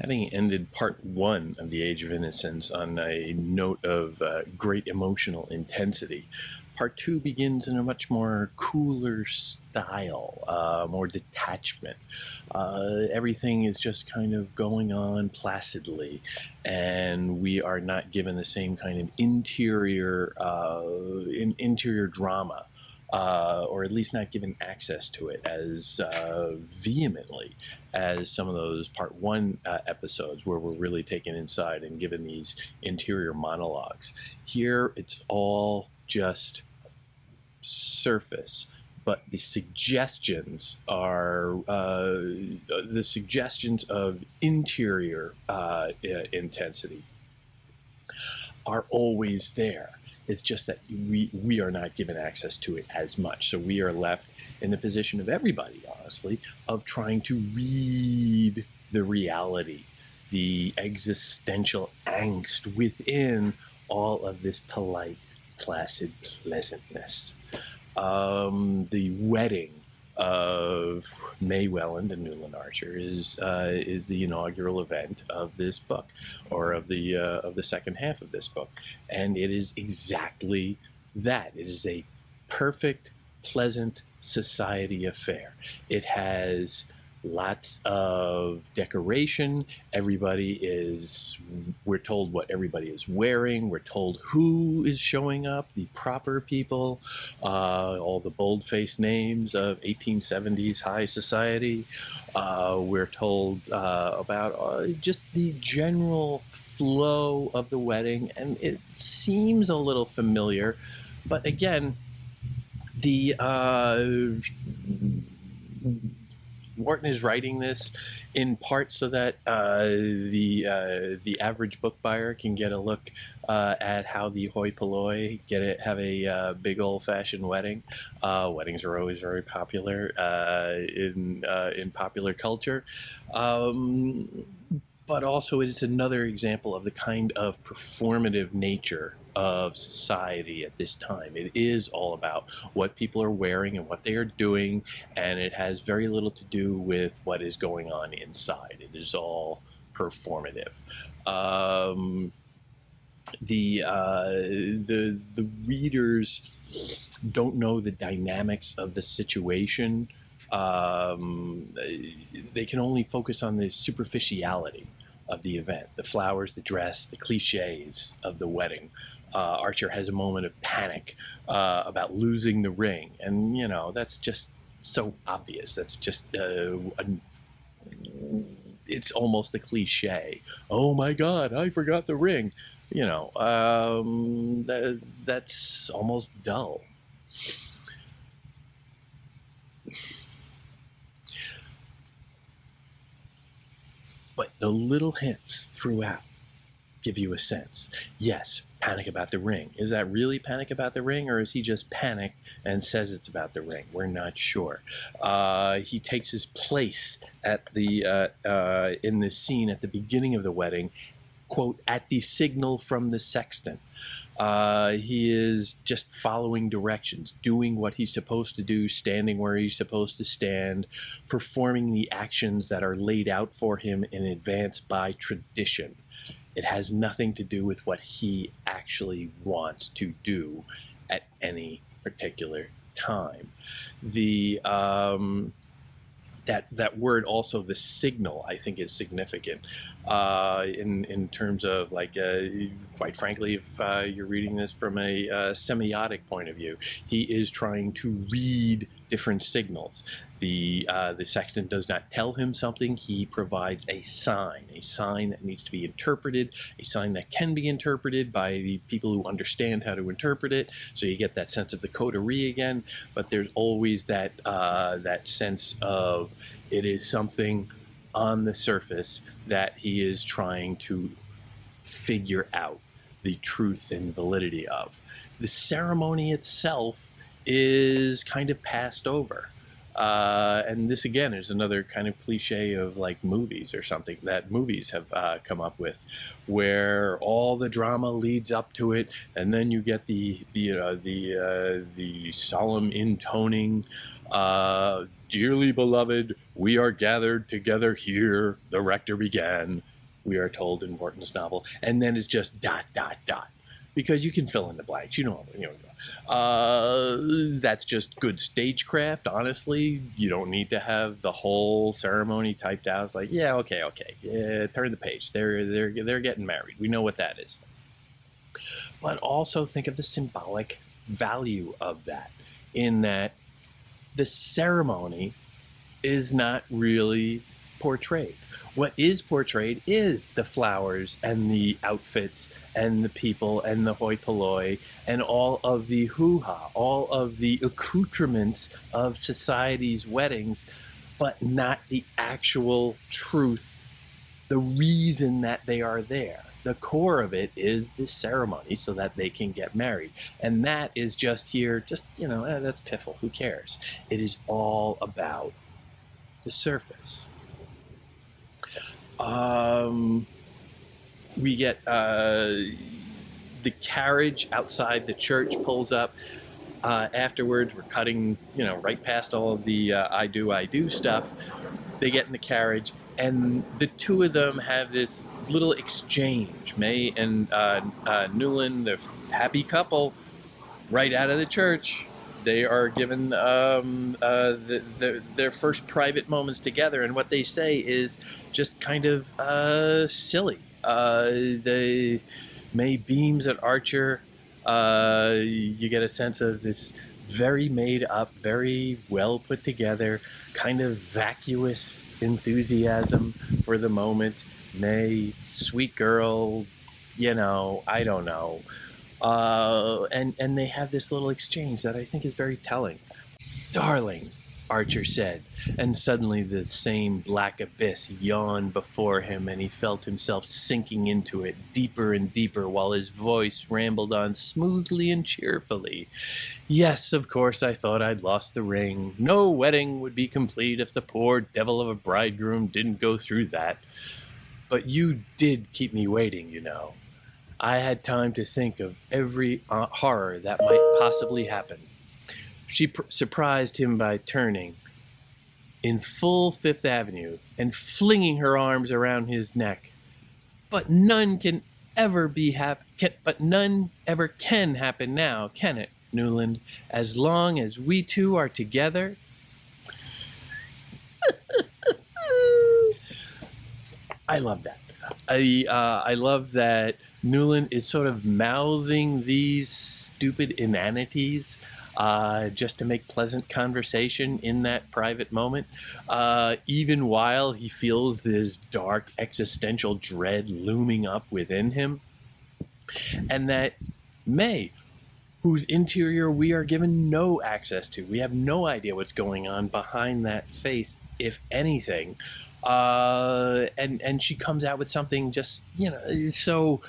Having ended part one of the Age of Innocence on a note of great emotional intensity, part two begins in a much more cooler style, more detachment. Everything is just kind of going on placidly, and we are not given the same kind of interior drama. Or at least not given access to it as vehemently as some of those part one episodes where we're really taken inside and given these interior monologues. Here, it's all just surface, but the suggestions are the suggestions of interior intensity are always there. It's just that we are not given access to it as much. So we are left in the position of everybody, honestly, of trying to read the reality, the existential angst within all of this polite, placid pleasantness. The wedding of May Welland and Newland Archer is the inaugural event of this book, or of the second half of this book, and it is exactly that. It is a perfect, pleasant society affair. It has lots of decoration. We're told what everybody is wearing. We're told who is showing up, the proper people, all the bold-faced names of 1870s high society. We're told about just the general flow of the wedding, and it seems a little familiar, but again, the Wharton is writing this in part so that the average book buyer can get a look at how the hoi polloi have a big old-fashioned wedding. Weddings are always very popular in popular culture. But also it is another example of the kind of performative nature of society at this time. It is all about what people are wearing and what they are doing, and it has very little to do with what is going on inside. It is all performative. The readers don't know the dynamics of the situation. They can only focus on the superficiality of the event, the flowers, the dress, the cliches of the wedding. Archer has a moment of panic about losing the ring, and that's just so obvious. That's just it's almost a cliche. Oh my God, I forgot the ring. That's almost dull. But the little hints throughout give you a sense. Yes, panic about the ring. Is that really panic about the ring, or is he just panicked and says it's about the ring? We're not sure. He takes his place at in this scene at the beginning of the wedding, quote, at the signal from the sexton. He is just following directions, doing what he's supposed to do, standing where he's supposed to stand, performing the actions that are laid out for him in advance by tradition. It has nothing to do with what he actually wants to do at any particular time. The that word also, the signal, I think is significant in terms of, like, quite frankly, if you're reading this from a semiotic point of view, he is trying to read different signals. The sexton does not tell him something. He provides a sign that needs to be interpreted, a sign that can be interpreted by the people who understand how to interpret it. So you get that sense of the coterie again, but there's always that sense of it is something on the surface that he is trying to figure out the truth and validity of. The ceremony itself is kind of passed over. And this, again, is another kind of cliche of, like, movies or something that movies have come up with, where all the drama leads up to it, and then you get the solemn intoning, dearly beloved, "We are gathered together here," the rector began, we are told in Wharton's novel, and then it's just ... because you can fill in the blanks. That's just good stagecraft. Honestly, you don't need to have the whole ceremony typed out. It's like, yeah, okay, yeah, turn the page. They're getting married. We know what that is. But also think of the symbolic value of that, in that the ceremony is not really portrayed. What is portrayed is the flowers and the outfits and the people and the hoi polloi and all of the hoo-ha, all of the accoutrements of society's weddings, but not the actual truth, the reason that they are there. The core of it is the ceremony so that they can get married. And that is just here, that's piffle, who cares? It is all about the surface. We get the carriage outside the church pulls up. Afterwards, we're cutting, right past all of the I do stuff. They get in the carriage, and the two of them have this little exchange. May and Newland, the happy couple, right out of the church. They are given their first private moments together, and what they say is just kind of silly. May beams at Archer. You get a sense of this very made up, very well put together, kind of vacuous enthusiasm for the moment. May, sweet girl, I don't know. And they have this little exchange that I think is very telling. "Darling," Archer said, and suddenly the same black abyss yawned before him, and he felt himself sinking into it deeper and deeper while his voice rambled on smoothly and cheerfully. "Yes, of course I thought I'd lost the ring. No wedding would be complete if the poor devil of a bridegroom didn't go through that. But you did keep me waiting, I had time to think of every horror that might possibly happen." She surprised him by turning in full Fifth Avenue and flinging her arms around his neck. "But none can ever happen now, can it, Newland? As long as we two are together." I love that. I love that Newland is sort of mouthing these stupid inanities just to make pleasant conversation in that private moment, even while he feels this dark existential dread looming up within him. And that May, whose interior we are given no access to, we have no idea what's going on behind that face, if anything, and she comes out with something just, so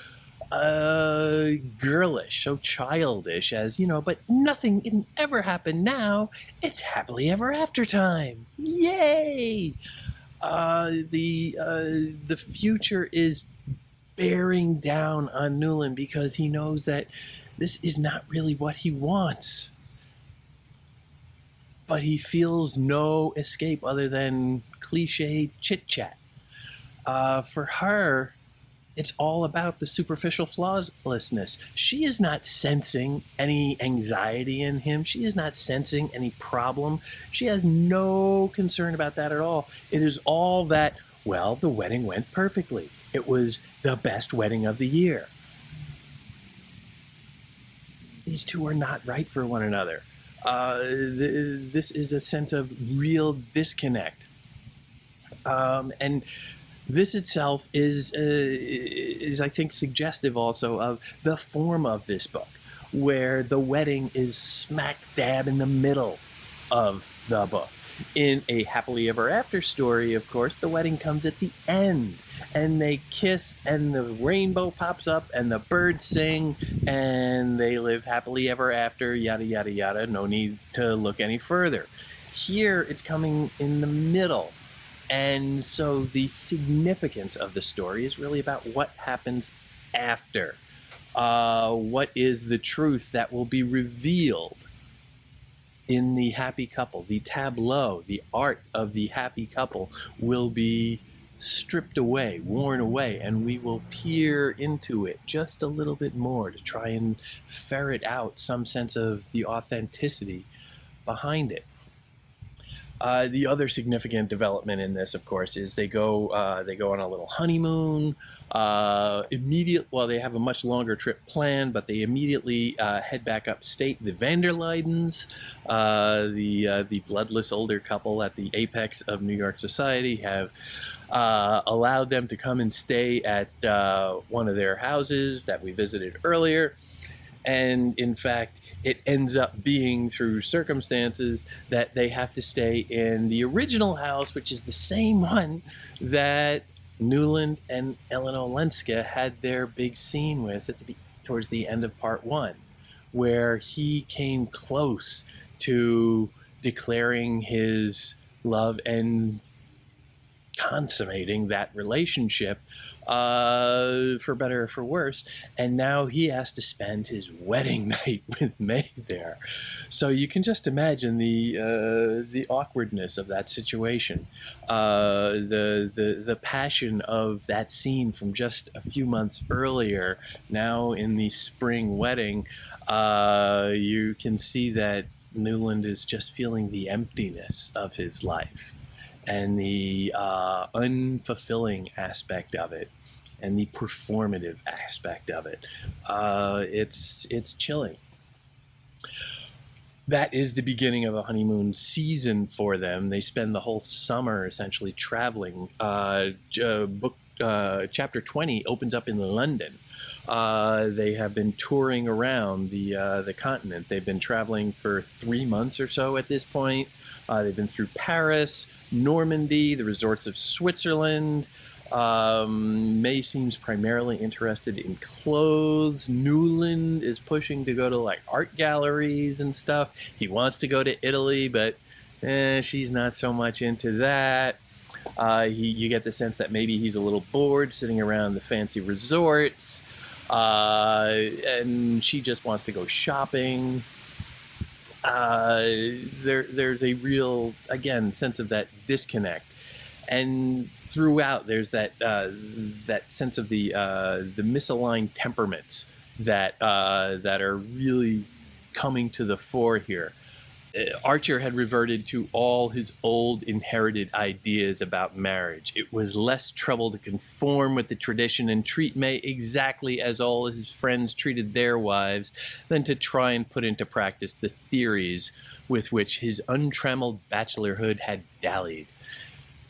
girlish, so childish as, but nothing can ever happen now. It's happily ever after time. Yay! The future is bearing down on Newland because he knows that this is not really what he wants. But he feels no escape other than cliche chit-chat. For her, it's all about the superficial flawlessness. She is not sensing any anxiety in him. She is not sensing any problem. She has no concern about that at all. It is all that, well, the wedding went perfectly. It was the best wedding of the year. These two are not right for one another. This is a sense of real disconnect. And this itself is, I think, suggestive also of the form of this book, where the wedding is smack dab in the middle of the book. In a happily ever after story, of course, the wedding comes at the end, and they kiss, and the rainbow pops up, and the birds sing, and they live happily ever after, yada, yada, yada. No need to look any further. Here, it's coming in the middle. And so the significance of the story is really about what happens after. What is the truth that will be revealed in the happy couple. The tableau, the art of the happy couple will be stripped away, worn away, and we will peer into it just a little bit more to try and ferret out some sense of the authenticity behind it. The other significant development in this, of course, is they go on a little honeymoon. Well, they have a much longer trip planned, but they immediately head back upstate. The Vanderleidens, the bloodless older couple at the apex of New York society, have allowed them to come and stay at one of their houses that we visited earlier. And in fact, it ends up being through circumstances that they have to stay in the original house, which is the same one that Newland and Ellen Olenska had their big scene with towards the end of part 1, where he came close to declaring his love and consummating that relationship, for better or for worse, and now he has to spend his wedding night with May there. So you can just imagine the awkwardness of that situation, the passion of that scene from just a few months earlier. Now in the spring wedding, you can see that Newland is just feeling the emptiness of his life and the unfulfilling aspect of it, and the performative aspect of it. It's chilling. That is the beginning of a honeymoon season for them. They spend the whole summer essentially traveling. Chapter 20 opens up in London. They have been touring around the continent. They've been traveling for 3 months or so at this point. They've been through Paris, Normandy, the resorts of Switzerland. May seems primarily interested in clothes. Newland is pushing to go to like art galleries and stuff. He wants to go to Italy, but she's not so much into that. You get the sense that maybe he's a little bored sitting around the fancy resorts, and she just wants to go shopping. There's a real, again, sense of that disconnect, and throughout there's that sense of the misaligned temperaments that are really coming to the fore here. Archer had reverted to all his old inherited ideas about marriage. It was less trouble to conform with the tradition and treat May exactly as all his friends treated their wives than to try and put into practice the theories with which his untrammeled bachelorhood had dallied.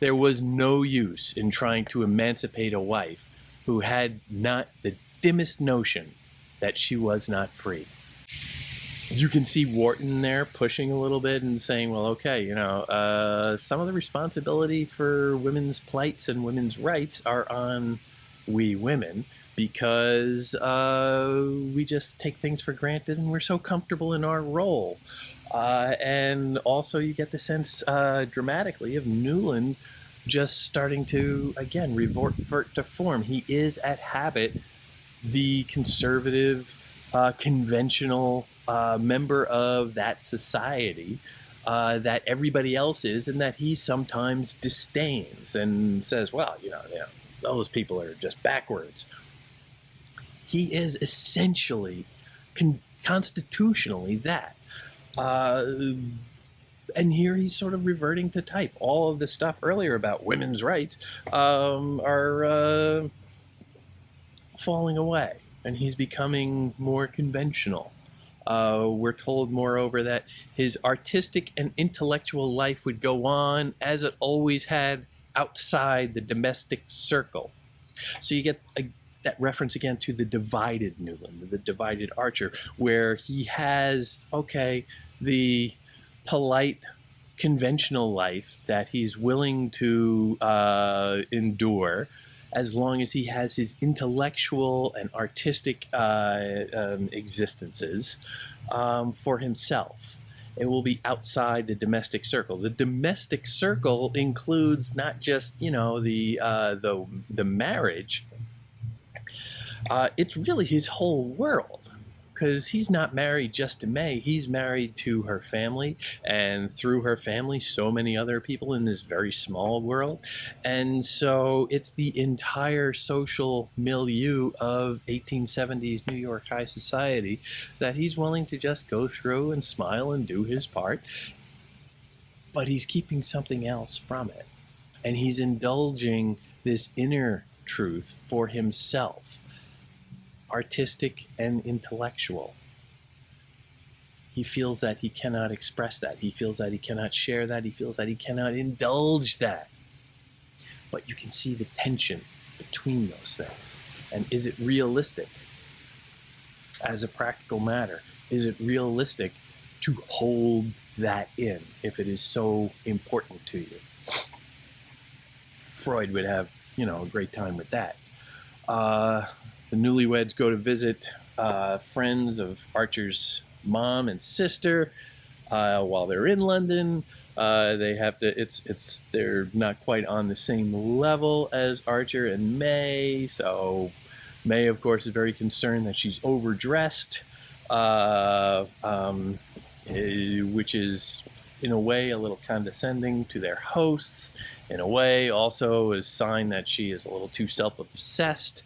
There was no use in trying to emancipate a wife who had not the dimmest notion that she was not free. You can see Wharton there pushing a little bit and saying, well, okay, some of the responsibility for women's plights and women's rights are on we women, because we just take things for granted and we're so comfortable in our role. And also you get the sense dramatically of Newland just starting to, again, revert to form. He is at habit the conservative, conventional member of that society that everybody else is, and that he sometimes disdains and says, well, those people are just backwards. He is essentially constitutionally that. And here he's sort of reverting to type. All of the stuff earlier about women's rights are falling away, and he's becoming more conventional. We're told, moreover, that his artistic and intellectual life would go on as it always had outside the domestic circle. So you get that reference again to the divided Newland, the divided Archer, where he has, the polite, conventional life that he's willing to endure, as long as he has his intellectual and artistic existences for himself. It will be outside the domestic circle. The domestic circle includes not just, the marriage. It's really his whole world. because he's not married just to May. He's married to her family, and through her family, so many other people in this very small world. And so it's the entire social milieu of 1870s New York high society that he's willing to just go through and smile and do his part, but he's keeping something else from it. And he's indulging this inner truth for himself, artistic and intellectual. He feels that he cannot express that. He feels that he cannot share that. He feels that he cannot indulge that. But you can see the tension between those things. And is it realistic? As a practical matter, is it realistic to hold that in if it is so important to you? Freud would have, a great time with that. The newlyweds go to visit friends of Archer's mom and sister while they're in London. They have to. They're not quite on the same level as Archer and May. So May, of course, is very concerned that she's overdressed, which is in a way a little condescending to their hosts. In a way, also a sign that she is a little too self-obsessed,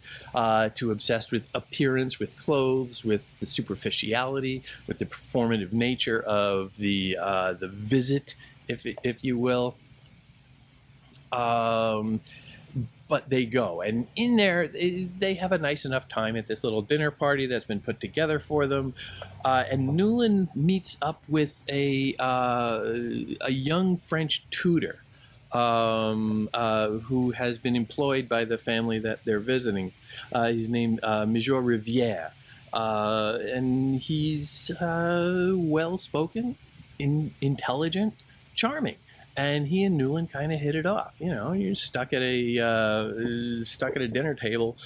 too obsessed with appearance, with clothes, with the superficiality, with the performative nature of the visit, if you will. But they go, and in there they have a nice enough time at this little dinner party that's been put together for them. And Newland meets up with a young French tutor who has been employed by the family that they're visiting. He's named Monsieur Rivière, and he's well-spoken, intelligent, charming. And he and Newland kind of hit it off. You're stuck at a dinner table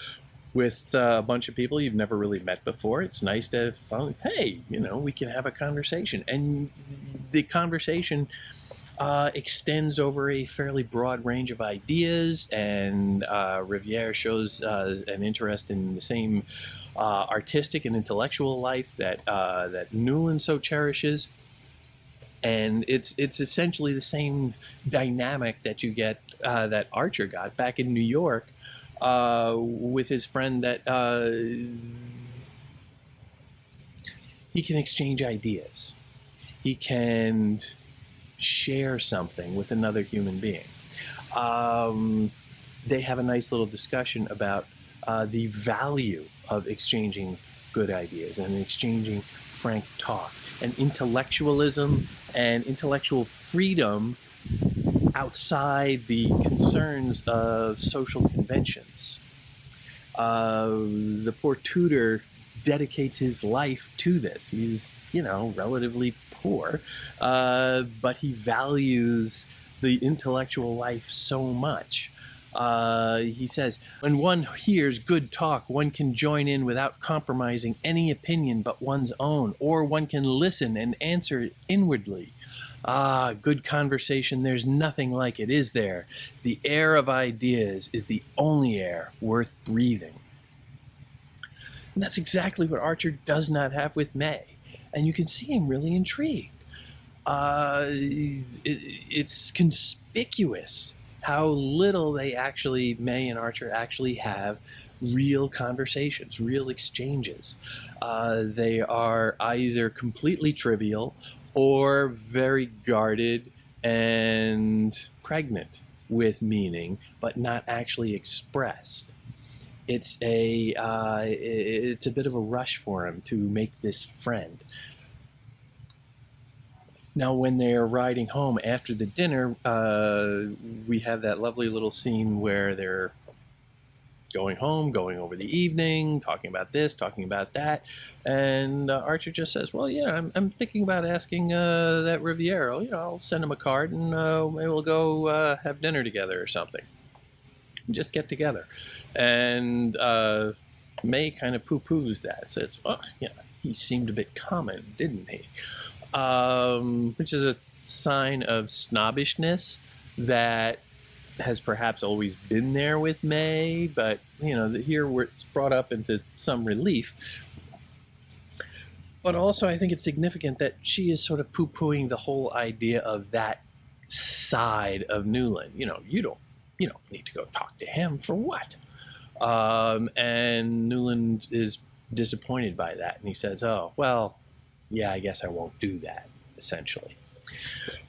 with a bunch of people you've never really met before. It's nice to find, hey, we can have a conversation. And the conversation extends over a fairly broad range of ideas, and Rivière shows an interest in the same artistic and intellectual life that Newland so cherishes. And it's essentially the same dynamic that you get that Archer got back in New York with his friend, that he can exchange ideas. He can share something with another human being. They have a nice little discussion about the value of exchanging good ideas and exchanging frank talk and intellectualism and intellectual freedom outside the concerns of social conventions. The poor tutor dedicates his life to this. He's, relatively poor, but he values the intellectual life so much. He says, when one hears good talk, one can join in without compromising any opinion but one's own, or one can listen and answer inwardly. Good conversation, there's nothing like it, is there? The air of ideas is the only air worth breathing. And that's exactly what Archer does not have with May. And you can see him really intrigued. It's conspicuous how little May and Archer actually have real conversations, real exchanges. They are either completely trivial or very guarded and pregnant with meaning, but not actually expressed. It's a bit of a rush for him to make this friend. Now, when they're riding home after the dinner, we have that lovely little scene where they're going home, going over the evening, talking about this, talking about that. And Archer just says, well, yeah, I'm thinking about asking that Riviero, I'll send him a card and maybe we'll go have dinner together or something. Just get together. And May kind of poo-poos that, says, well, he seemed a bit common, didn't he? Which is a sign of snobbishness that has perhaps always been there with May, but here where it's brought up into some relief. But also, I think it's significant that she is sort of poo-pooing the whole idea of that side of Newland. You don't need to go talk to him for what? And Newland is disappointed by that, and he says, "Oh, well, yeah, I guess I won't do that." Essentially,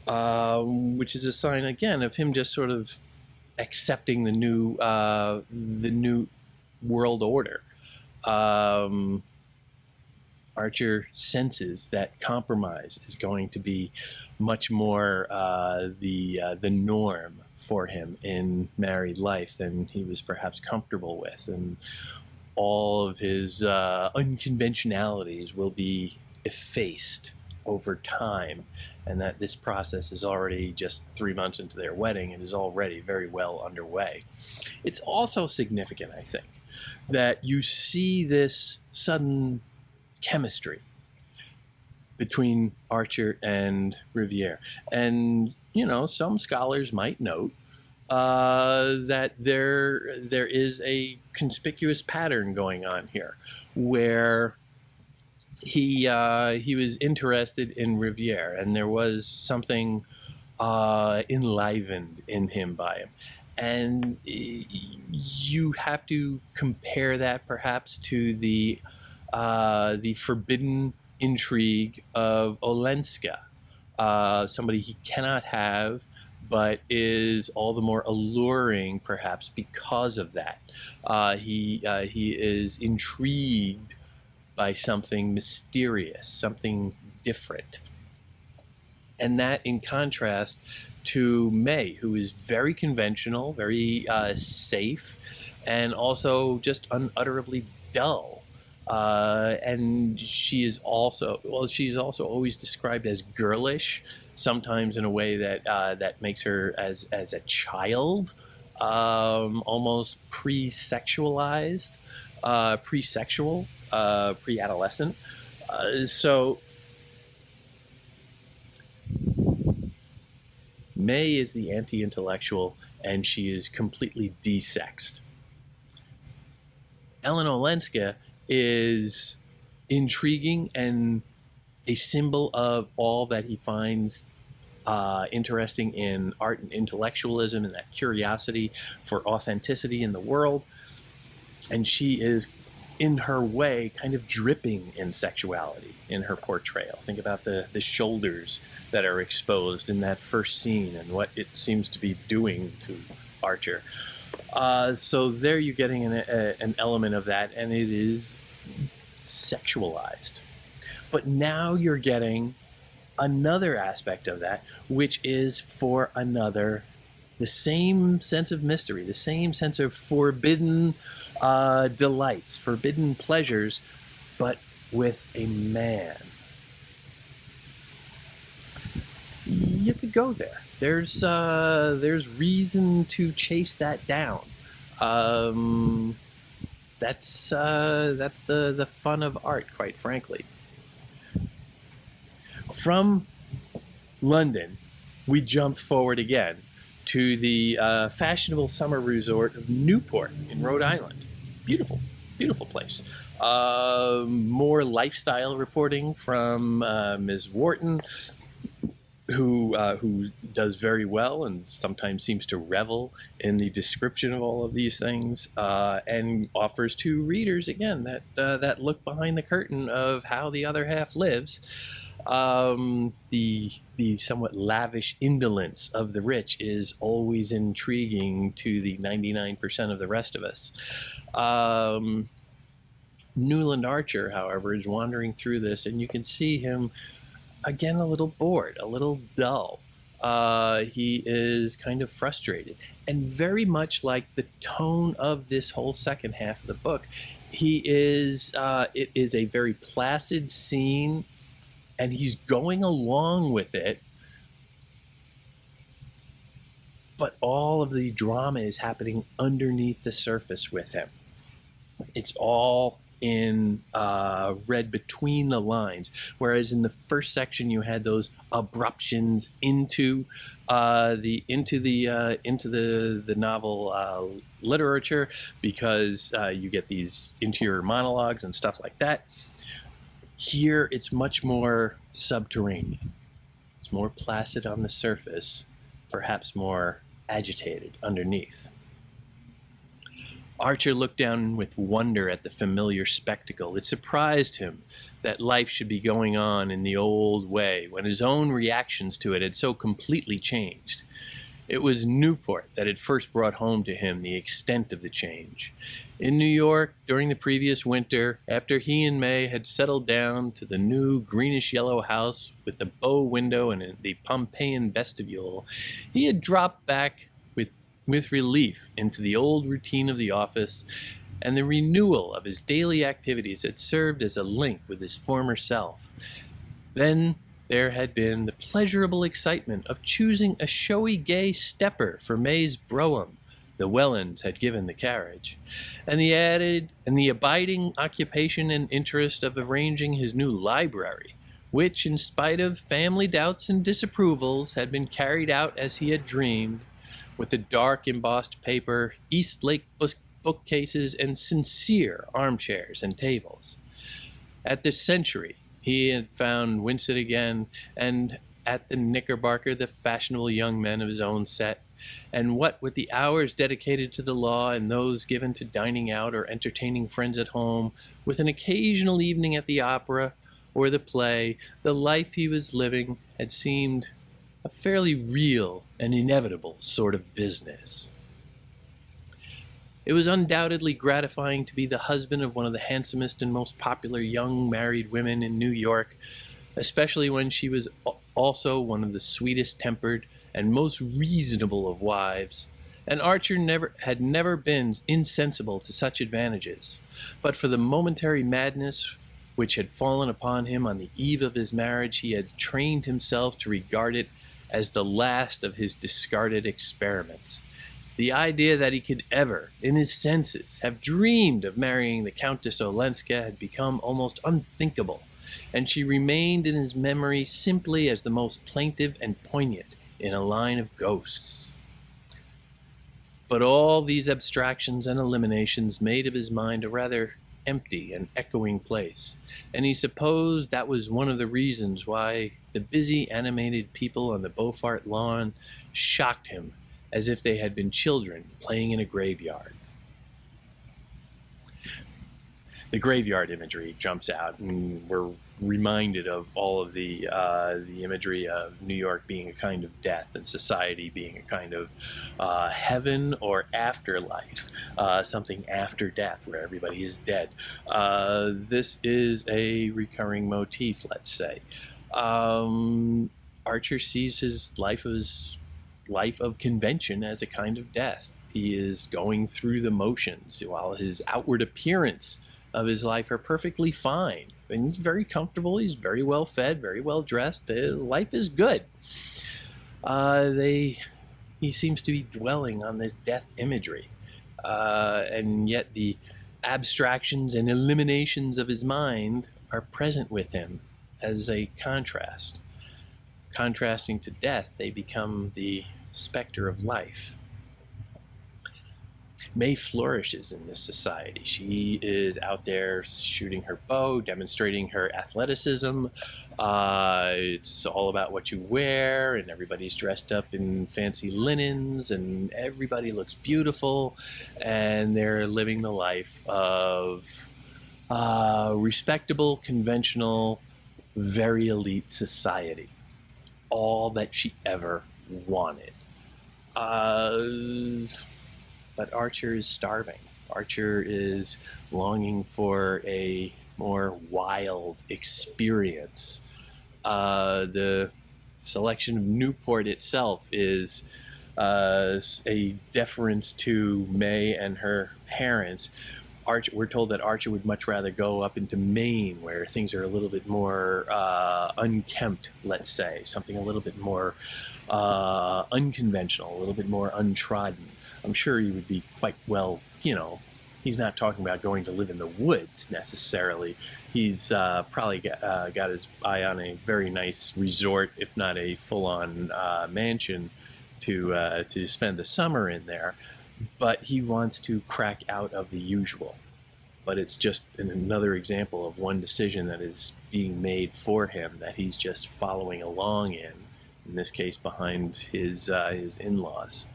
which is a sign again of him just sort of accepting the new world order. Archer senses that compromise is going to be much more the norm for him in married life than he was perhaps comfortable with, and all of his unconventionalities will be effaced over time, and that this process is already just 3 months into their wedding and is already very well underway. It's also significant, I think, that you see this sudden chemistry between Archer and Riviere. And, some scholars might note that there is a conspicuous pattern going on here where he was interested in Riviere, and there was something enlivened in him by him. And you have to compare that perhaps to the forbidden intrigue of Olenska, somebody he cannot have, but is all the more alluring perhaps because of that. He is intrigued by something mysterious, something different. And that in contrast to May, who is very conventional, very safe, and also just unutterably dull. And she's also always described as girlish, sometimes in a way that makes her as a child, almost pre-sexualized, pre-sexual, pre-adolescent. So May is the anti-intellectual, and she is completely desexed. Ellen Olenska is intriguing and a symbol of all that he finds interesting in art and intellectualism, and that curiosity for authenticity in the world. And she is, in her way, kind of dripping in sexuality in her portrayal. Think about the shoulders that are exposed in that first scene and what it seems to be doing to Archer. So there you're getting an element of that, and it is sexualized. But now you're getting another aspect of that, which is for another, the same sense of mystery, the same sense of forbidden delights, forbidden pleasures, but with a man. You could go there. There's reason to chase that down. That's the fun of art, quite frankly. From London, we jumped forward again to the fashionable summer resort of Newport in Rhode Island. Beautiful, beautiful place. More lifestyle reporting from Ms. Wharton, who does very well and sometimes seems to revel in the description of all of these things, and offers to readers again that look behind the curtain of how the other half lives. The somewhat lavish indolence of the rich is always intriguing to the 99% of the rest of us. Newland Archer, however, is wandering through this, and you can see him again a little bored, a little dull. He is kind of frustrated, and very much like the tone of this whole second half of the book, it is a very placid scene, and he's going along with it, but all of the drama is happening underneath the surface with him. It's all in read between the lines, whereas in the first section you had those abruptions into the novel literature, because you get these interior monologues and stuff like that. Here, it's much more subterranean. It's more placid on the surface, perhaps more agitated underneath. Archer looked down with wonder at the familiar spectacle. It surprised him that life should be going on in the old way when his own reactions to it had so completely changed. It was Newport that had first brought home to him the extent of the change. In New York, during the previous winter, after he and May had settled down to the new greenish-yellow house with the bow window and the Pompeian vestibule, he had dropped back with relief into the old routine of the office, and the renewal of his daily activities had served as a link with his former self. Then there had been the pleasurable excitement of choosing a showy gay stepper for May's brougham. The Wellens had given the carriage, and the abiding occupation and interest of arranging his new library, which, in spite of family doubts and disapprovals, had been carried out as he had dreamed, with the dark embossed paper, Eastlake bookcases, and sincere armchairs and tables. At the Century, he had found Winsett again, and at the Knickerbocker the fashionable young men of his own set, and what with the hours dedicated to the law and those given to dining out or entertaining friends at home, with an occasional evening at the opera or the play, the life he was living had seemed a fairly real and inevitable sort of business. It was undoubtedly gratifying to be the husband of one of the handsomest and most popular young married women in New York, especially when she was also one of the sweetest tempered and most reasonable of wives, and Archer had never been insensible to such advantages. But for the momentary madness which had fallen upon him on the eve of his marriage, he had trained himself to regard it as the last of his discarded experiments. The idea that he could ever, in his senses, have dreamed of marrying the Countess Olenska had become almost unthinkable, and she remained in his memory simply as the most plaintive and poignant in a line of ghosts. But all these abstractions and eliminations made of his mind a rather empty and echoing place, and he supposed that was one of the reasons why the busy, animated people on the Beaufort lawn shocked him as if they had been children playing in a graveyard. The graveyard imagery jumps out, and we're reminded of all of the imagery of New York being a kind of death and society being a kind of heaven or afterlife, something after death where everybody is dead. This is a recurring motif, let's say. Archer sees his life of convention as a kind of death. He is going through the motions while his outward appearance of his life are perfectly fine. And he's very comfortable, he's very well fed, very well dressed, life is good. He seems to be dwelling on this death imagery. And yet the abstractions and eliminations of his mind are present with him as a contrast. Contrasting to death, they become the specter of life. May flourishes in this society. She is out there shooting her bow, demonstrating her athleticism. It's all about what you wear, and everybody's dressed up in fancy linens, and everybody looks beautiful, and they're living the life of respectable, conventional, very elite society. All that she ever wanted. But Archer is starving. Archer is longing for a more wild experience. The selection of Newport itself is a deference to May and her parents. We're told that Archer would much rather go up into Maine, where things are a little bit more unkempt, let's say, something a little bit more unconventional, a little bit more untrodden. I'm sure he would be quite well, he's not talking about going to live in the woods necessarily. He's probably got his eye on a very nice resort, if not a full-on mansion to spend the summer in there. But he wants to crack out of the usual. but it's just another example of one decision that is being made for him that he's just following along in this case behind his in-laws.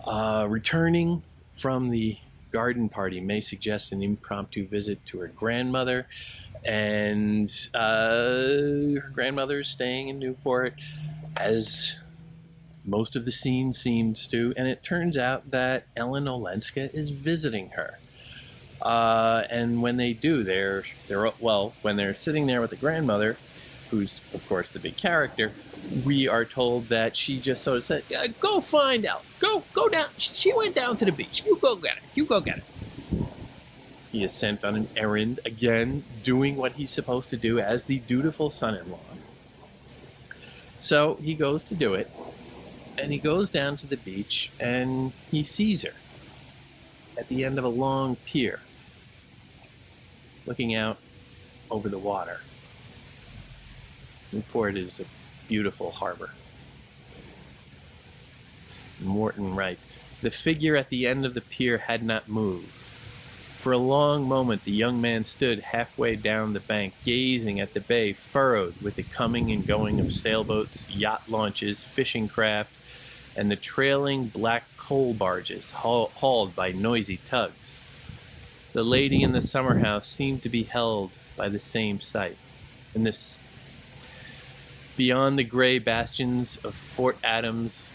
Returning from the garden party, May suggests an impromptu visit to her grandmother, and her grandmother is staying in Newport, as most of the scene seems to, and it turns out that Ellen Olenska is visiting her. And when they do, when they're sitting there with the grandmother, who's of course the big character, we are told that she just sort of said, "Go find out. Go down. She went down to the beach. You go get her. You go get her." He is sent on an errand, again, doing what he's supposed to do as the dutiful son-in-law. So he goes to do it, and he goes down to the beach, and he sees her at the end of a long pier, looking out over the water. Newport is a beautiful harbor. Wharton writes, "The figure at the end of the pier had not moved. For a long moment the young man stood halfway down the bank, gazing at the bay furrowed with the coming and going of sailboats, yacht launches, fishing craft, and the trailing black coal barges hauled by noisy tugs. The lady in the summer house seemed to be held by the same sight. And this, beyond the gray bastions of Fort Adams,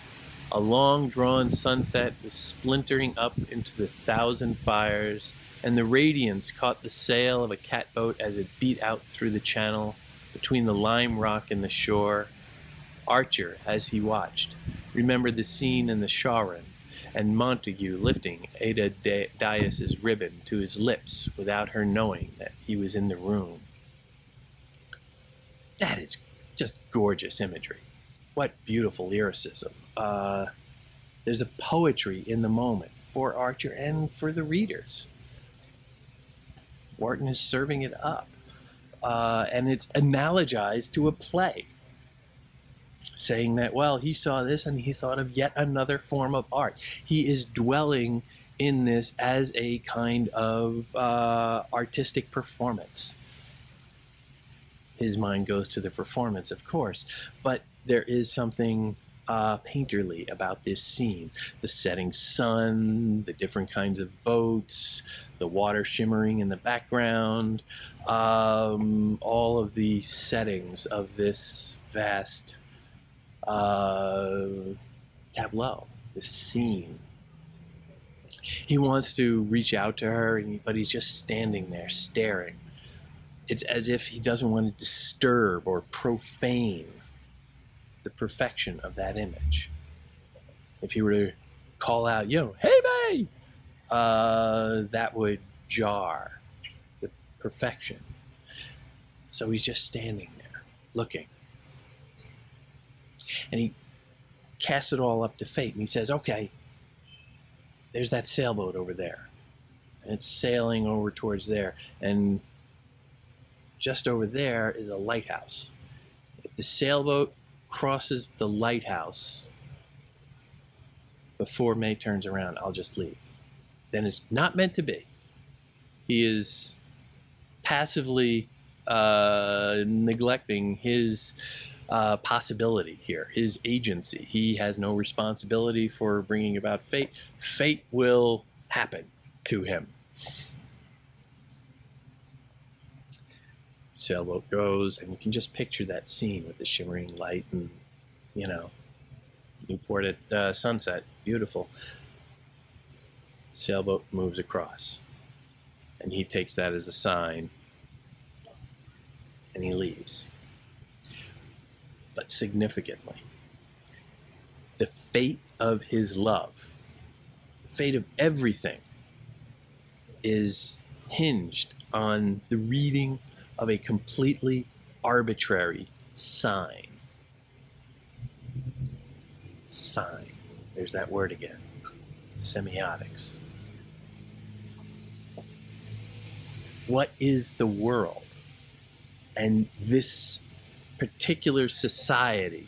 a long-drawn sunset was splintering up into the thousand fires, and the radiance caught the sail of a catboat as it beat out through the channel between the lime rock and the shore. Archer, as he watched, remembered the scene in the Sharon, and Montague lifting Ada Dyas's ribbon to his lips without her knowing that he was in the room. That is just gorgeous imagery. What beautiful lyricism. There's a poetry in the moment for Archer and for the readers. Wharton is serving it up. And it's analogized to a play, saying that, well, he saw this and he thought of yet another form of art. He is dwelling in this as a kind of artistic performance. His mind goes to the performance, of course, but there is something painterly about this scene. The setting sun, the different kinds of boats, the water shimmering in the background, all of the settings of this vast tableau, this scene. He wants to reach out to her, but he's just standing there staring. It's as if he doesn't want to disturb or profane the perfection of that image. If he were to call out, "Hey, May!" that would jar the perfection. So he's just standing there, looking. And he casts it all up to fate, and he says, "Okay, there's that sailboat over there. And it's sailing over towards there. And just over there is a lighthouse. If the sailboat crosses the lighthouse before May turns around, I'll just leave. Then it's not meant to be." He is passively neglecting his possibility here, his agency. He has no responsibility for bringing about fate. Fate will happen to him. Sailboat goes, and you can just picture that scene with the shimmering light and, Newport at sunset. Beautiful. Sailboat moves across, and he takes that as a sign, and he leaves. But significantly, the fate of his love, the fate of everything, is hinged on the reading of a completely arbitrary sign. Sign. There's that word again. Semiotics. What is the world? And this particular society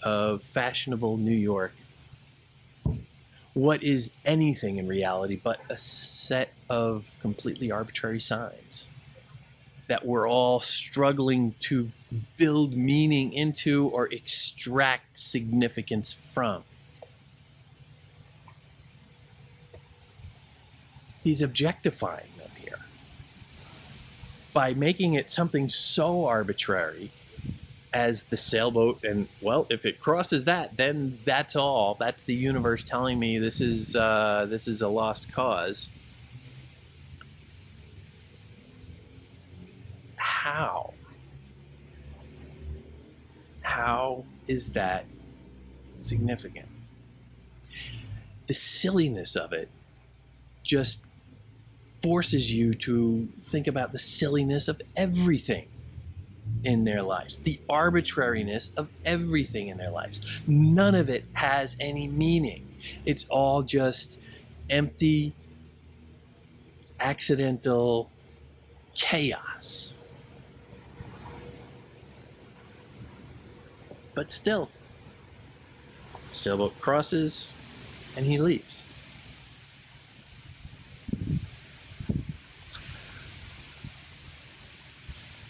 of fashionable New York, what is anything in reality but a set of completely arbitrary signs that we're all struggling to build meaning into or extract significance from. He's objectifying them here by making it something so arbitrary as the sailboat, and well, if it crosses that, then that's all. That's the universe telling me this is a lost cause. How? How is that significant? The silliness of it just forces you to think about the silliness of everything in their lives, the arbitrariness of everything in their lives. None of it has any meaning. It's all just empty, accidental chaos. But still, sailboat crosses and he leaves.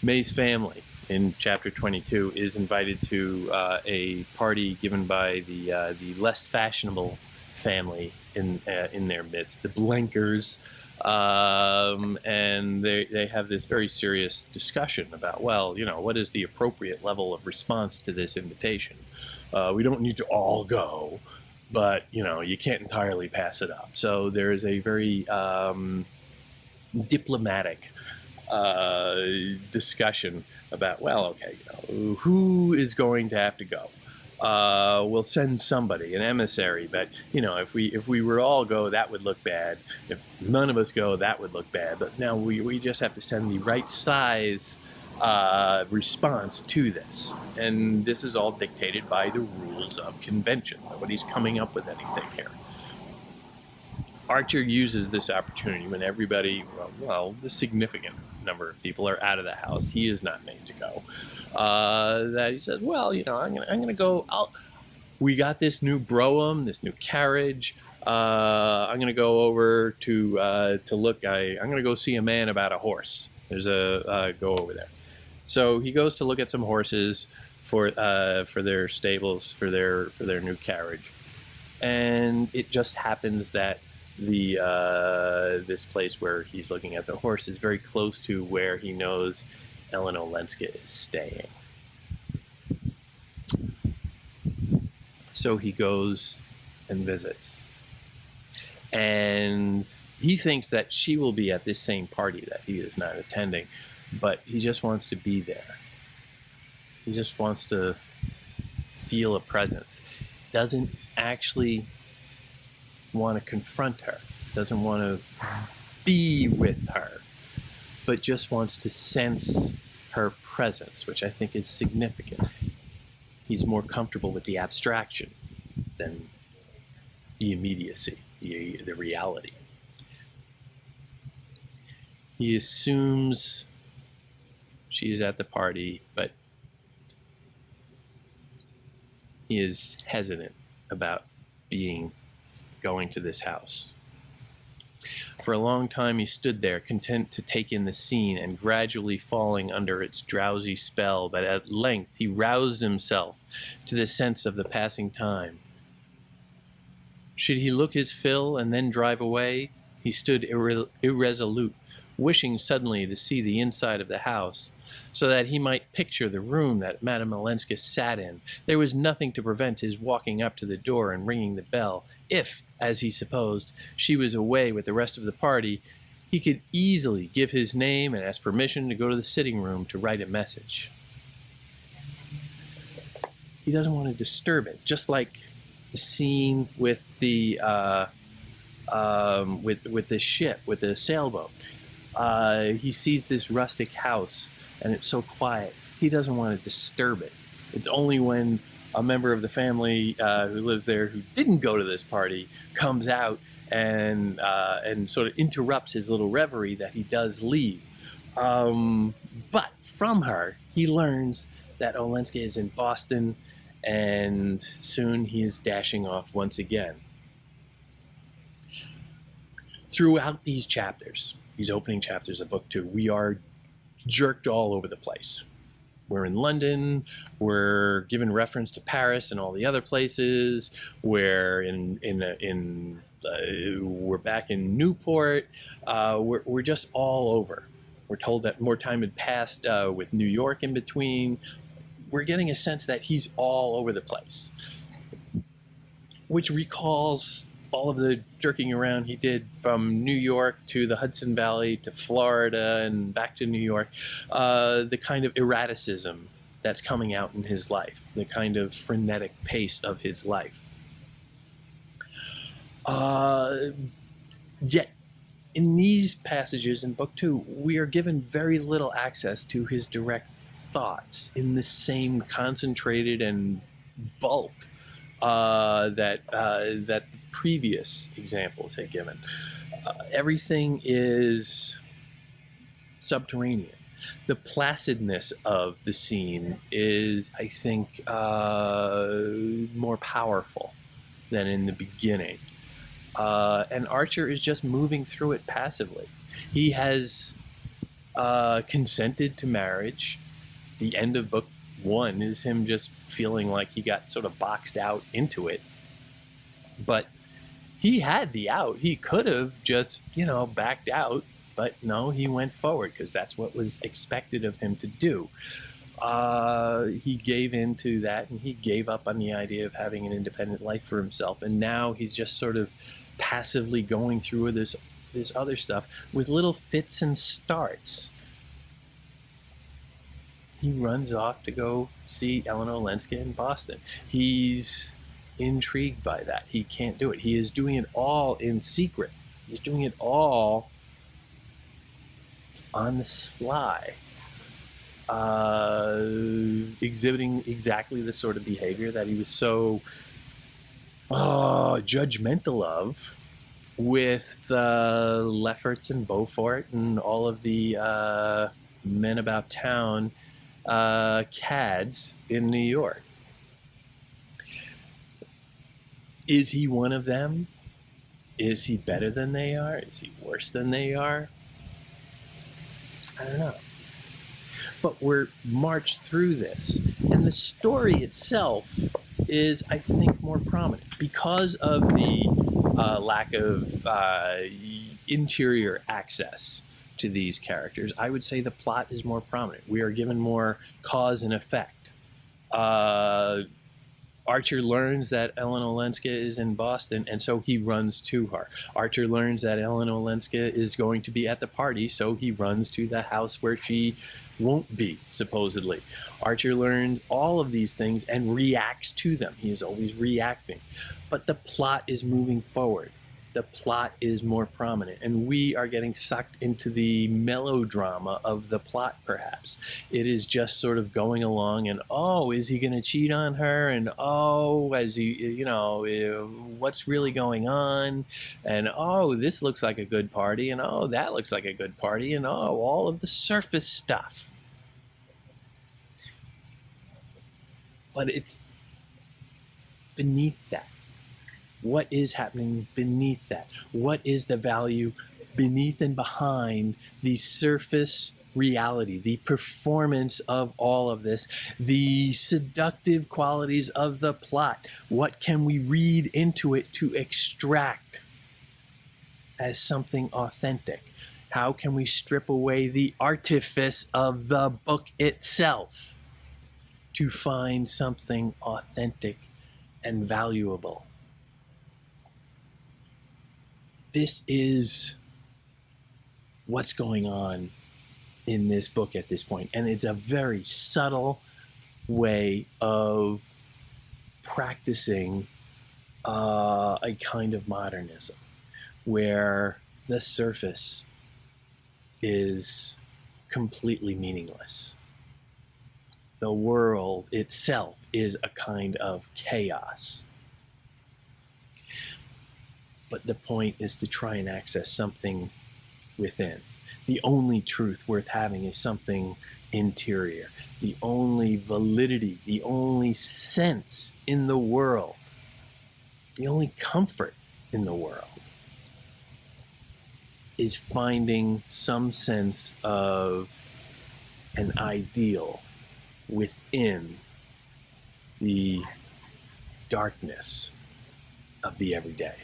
May's family in chapter 22 is invited to a party given by the less fashionable family in their midst, the Blenkers, and they have this very serious discussion about, well, you know, what is the appropriate level of response to this invitation? We don't need to all go, but you know, you can't entirely pass it up. So there is a very diplomatic discussion about, well, okay, you know, who is going to have to go? We'll send somebody, an emissary, but you know, if we were all go, that would look bad. If none of us go, that would look bad. But now we just have to send the right size response to this, and this is all dictated by the rules of convention. Nobody's coming up with anything here. Archer uses this opportunity when everybody, well, the significant number of people are out of the house. He is not made to go. That he says, well, you know, I'm gonna go. We got this new brougham, this new carriage. I'm gonna go over to look. I'm gonna go see a man about a horse. There's a go over there. So he goes to look at some horses for their stables for their new carriage, and it just happens that this place where he's looking at the horse is very close to where he knows Ellen Olenska is staying. So he goes and visits, and he thinks that she will be at this same party that he is not attending, but he just wants to be there. He just wants to feel a presence. Doesn't actually want to confront her, doesn't want to be with her, but just wants to sense her presence, which I think is significant. He's more comfortable with the abstraction than the immediacy, the reality. He assumes she is at the party, but he is hesitant about going to this house. For a long time he stood there, content to take in the scene and gradually falling under its drowsy spell, but at length he roused himself to the sense of the passing time. Should he look his fill and then drive away? He stood irresolute, wishing suddenly to see the inside of the house, so that he might picture the room that Madame Olenska sat in. There was nothing to prevent his walking up to the door and ringing the bell. If, as he supposed, she was away with the rest of the party, he could easily give his name and ask permission to go to the sitting room to write a message. He doesn't want to disturb it, just like the scene with the with the ship, with the sailboat. He sees this rustic house, and it's so quiet. He doesn't want to disturb it. It's only when a member of the family who lives there, who didn't go to this party, comes out and sort of interrupts his little reverie, that he does leave. But from her, he learns that Olenska is in Boston, and soon he is dashing off once again. throughout these chapters, these opening chapters of book 2, we are jerked all over the place. We're in London, we're given reference to Paris and all the other places, we're we're back in Newport, we're just all over. We're told that more time had passed with New York in between. We're getting a sense that he's all over the place, which recalls all of the jerking around he did from New York to the Hudson Valley to Florida and back to New York, the kind of erraticism that's coming out in his life, the kind of frenetic pace of his life. Yet, in these passages in book 2, we are given very little access to his direct thoughts in the same concentrated and bulk that the previous examples had given. Everything is subterranean. The placidness of the scene is, I think, more powerful than in the beginning. And Archer is just moving through it passively. He has consented to marriage. The end of book 1 is him just feeling like he got sort of boxed out into it. But he had the out. He could have just, backed out. But no, he went forward because that's what was expected of him to do. He gave in to that, and he gave up on the idea of having an independent life for himself. And now he's just sort of passively going through this other stuff with little fits and starts. He runs off to go see Ellen Olenska in Boston. He's intrigued by that. He can't do it. He is doing it all in secret. He's doing it all on the sly, exhibiting exactly the sort of behavior that he was so judgmental of with Lefferts and Beaufort and all of the men about town cads in New York. Is he one of them? Is he better than they are? Is he worse than they are? I don't know. But we're marched through this. And the story itself is, I think, more prominent because of the lack of interior access to these characters. I would say the plot is more prominent. We are given more cause and effect. Archer learns that Ellen Olenska is in Boston, and so he runs to her. Archer learns that Ellen Olenska is going to be at the party, so he runs to the house where she won't be, supposedly. Archer learns all of these things and reacts to them. He is always reacting. But the plot is moving forward. The plot is more prominent, and we are getting sucked into the melodrama of the plot, perhaps. It is just sort of going along, and is he going to cheat on her? And as he, what's really going on? And this looks like a good party, and that looks like a good party, and all of the surface stuff. But it's beneath that. What is happening beneath that? What is the value beneath and behind the surface reality, the performance of all of this, the seductive qualities of the plot? What can we read into it to extract as something authentic? How can we strip away the artifice of the book itself to find something authentic and valuable? This is what's going on in this book at this point. And it's a very subtle way of practicing a kind of modernism where the surface is completely meaningless. The world itself is a kind of chaos. But the point is to try and access something within. The only truth worth having is something interior. The only validity, the only sense in the world, the only comfort in the world is finding some sense of an ideal within the darkness of the everyday.